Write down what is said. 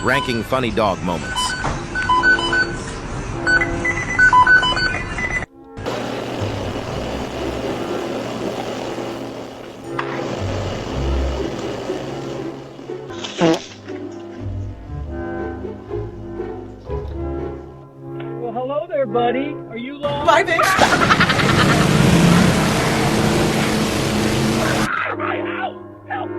Ranking funny dog moments. Well, hello there, buddy. Are you lost? My name. My house! Help!